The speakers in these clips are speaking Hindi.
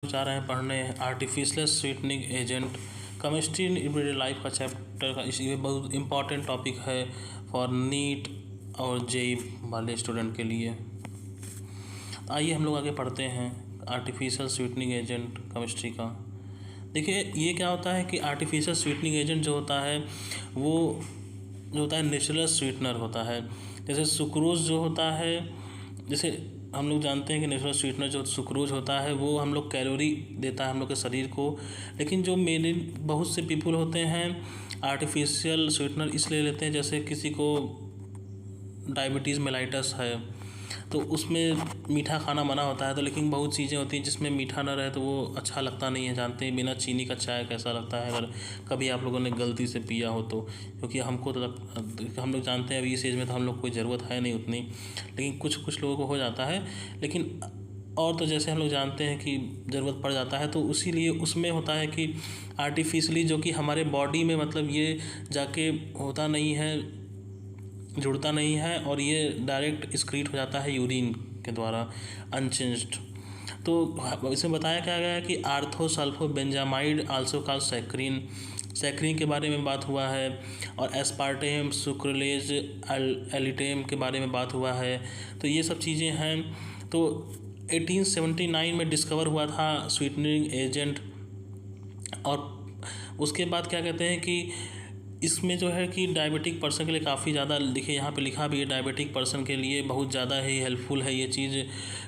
जा रहे हैं पढ़ने artificial sweetening agent chemistry in everyday life का चैप्टर का। ये बहुत इम्पॉर्टेंट टॉपिक है फॉर नीट और जेई वाले स्टूडेंट के लिए। आइए हम लोग आगे पढ़ते हैं आर्टिफिशियल स्वीटनिंग एजेंट केमिस्ट्री का। देखिए ये क्या होता है कि आर्टिफिशियल स्वीटनिंग एजेंट जो होता है वो जो होता है नेचुरल स्वीटनर होता है। जैसे सुक्रोज जो होता है, जैसे हम लोग जानते हैं कि नेचुरल स्वीटनर जो सुक्रोज होता है वो हम लोग कैलोरी देता है हम लोग के शरीर को, लेकिन जो मेरे बहुत से पीपल होते हैं आर्टिफिशियल स्वीटनर इसलिए लेते हैं, जैसे किसी को डायबिटीज़ मेलाइटस है तो उसमें मीठा खाना मना होता है, तो लेकिन बहुत चीज़ें होती हैं जिसमें मीठा ना रहे तो वो अच्छा लगता नहीं है। जानते हैं बिना चीनी का चाय कैसा लगता है, अगर कभी आप लोगों ने गलती से पिया हो तो। क्योंकि हमको तो हम लोग जानते हैं अभी इस एज में तो हम लोग कोई ज़रूरत है नहीं उतनी, लेकिन कुछ लोगों को हो जाता है। लेकिन और तो जैसे हम लोग जानते हैं कि ज़रूरत पड़ जाता है, तो इसीलिए उसमें होता है कि आर्टिफिशियली जो कि हमारे बॉडी में मतलब ये जाके होता नहीं है, जुड़ता नहीं है, और ये डायरेक्ट एक्सक्रीट हो जाता है यूरिन के द्वारा अनचेंज्ड। तो इसमें बताया क्या गया है कि आर्थोसल्फोबेंजामाइड आल्सो कॉल्ड सैक्रीन के बारे में बात हुआ है, और एस्पार्टेम सुक्रोलेज एलिटेम के बारे में बात हुआ है। तो ये सब चीज़ें हैं। तो 1879 में डिस्कवर हुआ था स्वीटनिंग एजेंट। और उसके बाद क्या कहते हैं कि इसमें जो है कि डायबिटिक पर्सन के लिए काफ़ी ज़्यादा देखिए यहाँ पे लिखा भी है, डायबिटिक पर्सन के लिए बहुत ज़्यादा ही हेल्पफुल है ये चीज़।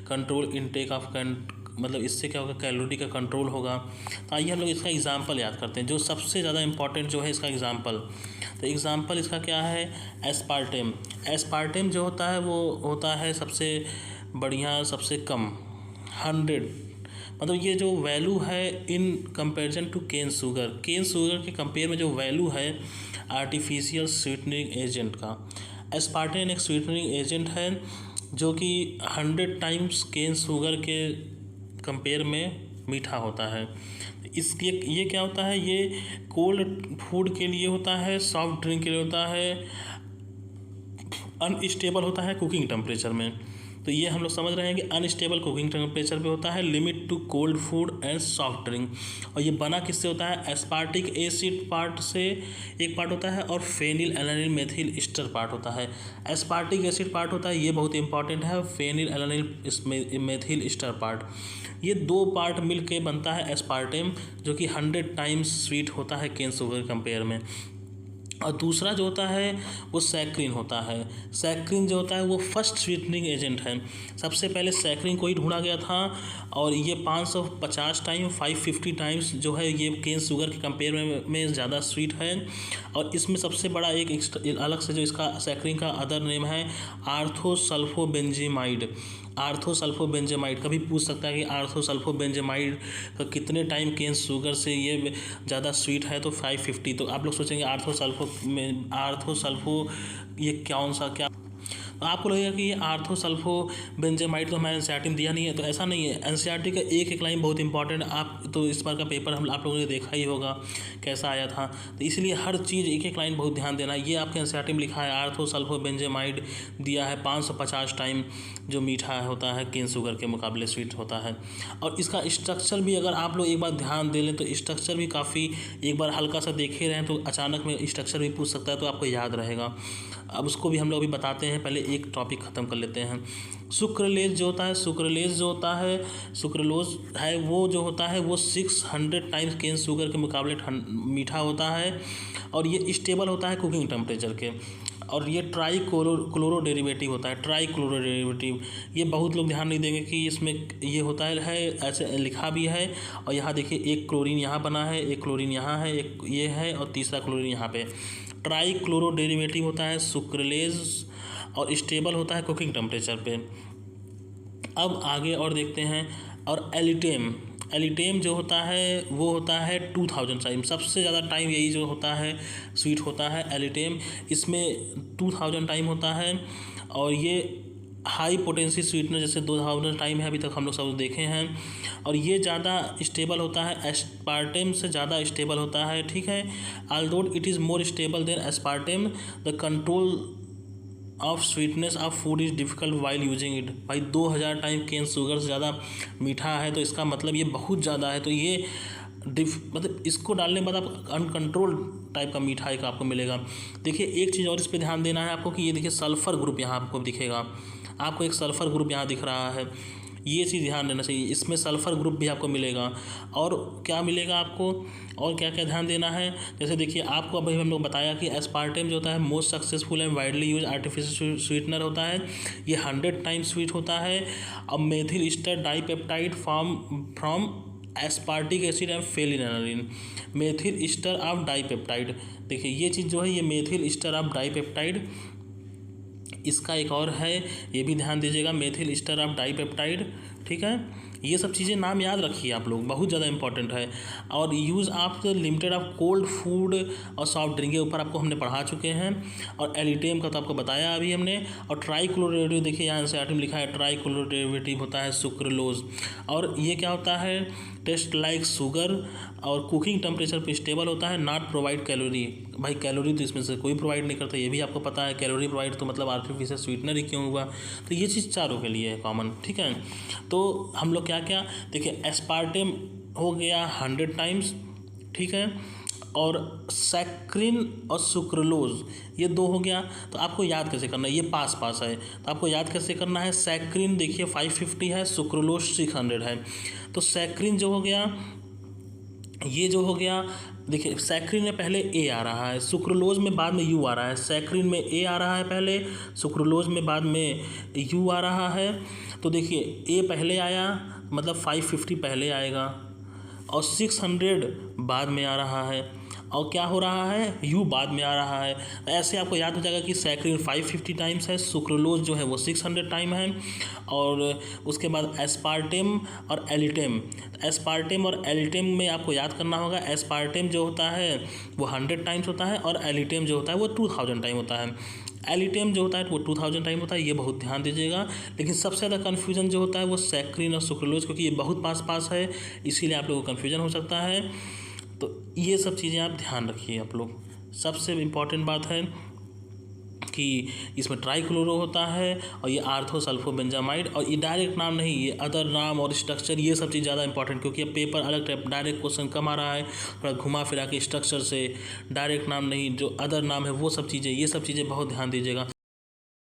कंट्रोल इनटेक ऑफ मतलब इससे क्या होगा, कैलोरी का कंट्रोल होगा। तो आइए हम लोग इसका एग्जांपल याद करते हैं, जो सबसे ज़्यादा इंपॉर्टेंट जो है इसका एग्जांपल। तो एग्जांपल इसका क्या है, एस्पार्टेम जो होता है वो होता है सबसे बढ़िया, सबसे कम 100, मतलब ये जो वैल्यू है in comparison to cane sugar के कंपेयर में जो वैल्यू है आर्टिफिशियल स्वीटनिंग एजेंट का। एस्पार्टेम एक स्वीटनिंग एजेंट है जो कि 100 टाइम्स केन शुगर के कंपेयर में मीठा होता है। इसके ये क्या होता है, ये कोल्ड फूड के लिए होता है, सॉफ्ट ड्रिंक के लिए होता है, अनस्टेबल होता है कुकिंग टेम्परेचर में। तो ये हम लोग समझ रहे हैं कि अनस्टेबल कुकिंग टेम्परेचर पे होता है, limit to cold food and soft drink. और ये बना किससे होता है, एस्पार्टिक एसिड पार्ट से एक पार्ट होता है, और फेनिल एलानिल मेथिल ईस्टर पार्ट होता है। एस्पार्टिक एसिड पार्ट होता है, ये बहुत इंपॉर्टेंट है, फेनिल एलानिल मेथिल ईस्टर पार्ट, ये दो पार्ट मिल के बनता है एस्पार्टेम, जो कि 100 टाइम्स स्वीट होता है केन शुगर कंपेयर में। और दूसरा जो होता है वो सैक्रीन होता है। सैक्रीन जो होता है वो फर्स्ट स्वीटनिंग एजेंट है। सबसे पहले सैक्रीन को ही ढूंढा गया था, और ये 550 टाइम 550 टाइम्स जो है ये केन शुगर के कंपेयर में ज़्यादा स्वीट है। और इसमें सबसे बड़ा एक अलग से जो इसका सैक्रीन का अदर नेम है आर्थोसल्फोबेंजामाइड। कभी पूछ सकता है कि आर्थोसल्फोबेंजामाइड का कितने टाइम केन शुगर से ये ज़्यादा स्वीट है, तो 550। तो आप लोग सोचेंगे आर्थोसल्फो ये कौन सा क्या, तो आपको लगेगा कि ये आर्थोसल्फोबेंजामाइड तो हमारे एनसीईआरटी में दिया नहीं है। तो ऐसा नहीं है, एनसीईआरटी का एक लाइन बहुत इंपॉर्टेंट, आप तो इस बार का पेपर आप लोगों ने देखा ही होगा कैसा आया था, तो इसलिए हर चीज़ एक लाइन बहुत ध्यान देना। ये आपके एनसीईआरटी में लिखा है आर्थोसल्फोबेंजामाइड दिया है 550 टाइम जो मीठा होता है केन शुगर के मुकाबले स्वीट होता है। और इसका स्ट्रक्चर भी अगर आप लोग एक बार ध्यान दे लें तो स्ट्रक्चर भी काफ़ी, एक बार हल्का सा देखे रहें तो अचानक में स्ट्रक्चर भी पूछ सकता है, तो आपको याद रहेगा। अब उसको भी हम लोग अभी बताते हैं, पहले एक टॉपिक ख़त्म कर लेते हैं। सुक्रोलेज जो होता है सुक्रोलोज है वो जो होता है वो 600 टाइम्स केन शुगर के मुकाबले मीठा होता है, और ये स्टेबल होता है कुकिंग टेम्परेचर के। और ये ट्राईक्लोरो डेरिवेटिव होता है, ट्राईक्लोरो डेरिवेटिव। ये बहुत लोग ध्यान नहीं देंगे कि इसमें ये होता है ऐसे लिखा भी है। और यहाँ देखिए एक क्लोरीन यहाँ बना है, एक क्लोरीन यहाँ है, एक ये है, और तीसरा क्लोरीन यहाँ पे। ट्राईक्लोरो डेरिवेटिव होता है सुक्रोलेज, और स्टेबल होता है कुकिंग टेम्परेचर पे। अब आगे और देखते हैं। और एलिटेम जो होता है वो होता है 2000 टाइम, सबसे ज़्यादा टाइम यही जो होता है स्वीट होता है एलिटेम, इसमें 2000 टाइम होता है। और ये हाई पोटेंसी स्वीटनर जैसे 2000 टाइम है, अभी तक हम लोग सब देखे हैं। और ये ज़्यादा स्टेबल होता है, एस्पार्टेम से ज़्यादा स्टेबल होता है, ठीक है। Aldous it is more stable then aspartame, the control of sweetness of food is difficult while using it. भाई 2000 टाइम केन शुगर से ज़्यादा मीठा है, तो इसका मतलब ये बहुत ज़्यादा है। तो ये मतलब इसको डालने के बाद आप अनकंट्रोल टाइप का मिठाई का आपको मिलेगा। देखिए एक चीज़ और इस पे ध्यान देना है आपको कि ये देखिए सल्फ़र ग्रुप यहाँ आपको दिखेगा, आपको एक सल्फ़र ग्रुप यहाँ दिख रहा है, ये चीज़ ध्यान देना चाहिए। इसमें सल्फ़र ग्रुप भी आपको मिलेगा। और क्या मिलेगा आपको, और क्या क्या ध्यान देना है, जैसे देखिए आपको अभी हम लोग बताया कि एस्पार्टेम जो होता है most successful and widely use artificial sweetener होता है, ये 100 टाइम्स स्वीट होता है। अब methyl ester dipeptide from aspartic acid and phenylalanine, methyl ester of dipeptide. देखिए ये चीज़ जो है ये मेथिल ईस्टर ऑफ डाइपेप्टाइड, इसका एक और है, ये भी ध्यान दीजिएगा, मेथिल ईस्टर ऑफ डाइपेप्टाइड। ठीक है, ये सब चीज़ें नाम याद रखिए आप लोग, बहुत ज़्यादा इंपॉर्टेंट है। और use of limited of cold food और सॉफ्ट ड्रिंक के ऊपर आपको हमने पढ़ा चुके हैं। और एलिटेम का तो आपको बताया अभी हमने। और ट्राइक्लोरेटिव, देखिए यहाँ से आर्टिकल लिखा है ट्राइक्लोरेटिव होता है सुक्रोलोज, और ये क्या होता है, टेस्ट लाइक शुगर, और कुकिंग टेम्परेचर पे स्टेबल होता है, नॉट प्रोवाइड कैलोरी। भाई कैलोरी तो इसमें से कोई प्रोवाइड नहीं करता, ये भी आपको पता है। कैलोरी प्रोवाइड तो मतलब आर्टिफिशियल स्वीटनर ही क्यों हुआ, तो ये चीज़ चारों के लिए है कॉमन। ठीक है, तो हम लोग क्या क्या देखिए, एस्पार्टेम हो गया 100 टाइम्स, ठीक है, और सैक्रिन और सुक्रोलोज ये 2 हो गया। तो आपको याद कैसे करना है, ये पास पास है, तो आपको याद कैसे करना है, सैक्रिन देखिए 550 है, सुक्रोलोज 600 है। तो सैक्रिन जो हो गया, ये जो हो गया, देखिए सैक्रिन में पहले ए आ रहा है, सुक्रोलोज में बाद में यू आ रहा है। सैक्रिन में ए आ रहा है पहले, सुक्रोलोज में बाद में यू आ रहा है। तो देखिए ए पहले आया, मतलब 550 पहले आएगा, और 600 बाद में आ रहा है, और क्या हो रहा है, यू बाद में आ रहा है। ऐसे आपको याद हो जाएगा कि सैक्रिन 550 टाइम्स है, सुक्रोलोज जो है वो 600 टाइम है। और उसके बाद एस्पार्टेम और एलिटेम, एस्पार्टेम और एलिटेम में आपको याद करना होगा, एस्पार्टेम जो होता है वो 100 टाइम्स होता है, और एलिटेम जो होता है वो 2000 टाइम होता है। एलिटेम जो होता है वो 2000 टाइम होता है, ये बहुत ध्यान दीजिएगा। लेकिन सबसे ज़्यादा कन्फ्यूजन जो होता है वो सैक्रिन और सुक्रोलोज, क्योंकि ये बहुत पास पास है, इसीलिए आप लोगों को कन्फ्यूजन हो सकता है। तो ये सब चीज़ें आप ध्यान रखिए आप लोग। सबसे इम्पॉर्टेंट बात है कि इसमें ट्राइक्लोरो होता है, और ये आर्थोसल्फोबेंजामाइड, और ये डायरेक्ट नाम नहीं, ये अदर नाम और स्ट्रक्चर, ये सब चीज़ ज़्यादा इंपॉर्टेंट, क्योंकि अब पेपर अलग टाइप डायरेक्ट क्वेश्चन कम आ रहा है, थोड़ा घुमा फिरा के स्ट्रक्चर से, डायरेक्ट नाम नहीं, जो अदर नाम है वो सब चीज़ें, ये सब चीज़ें बहुत ध्यान दीजिएगा।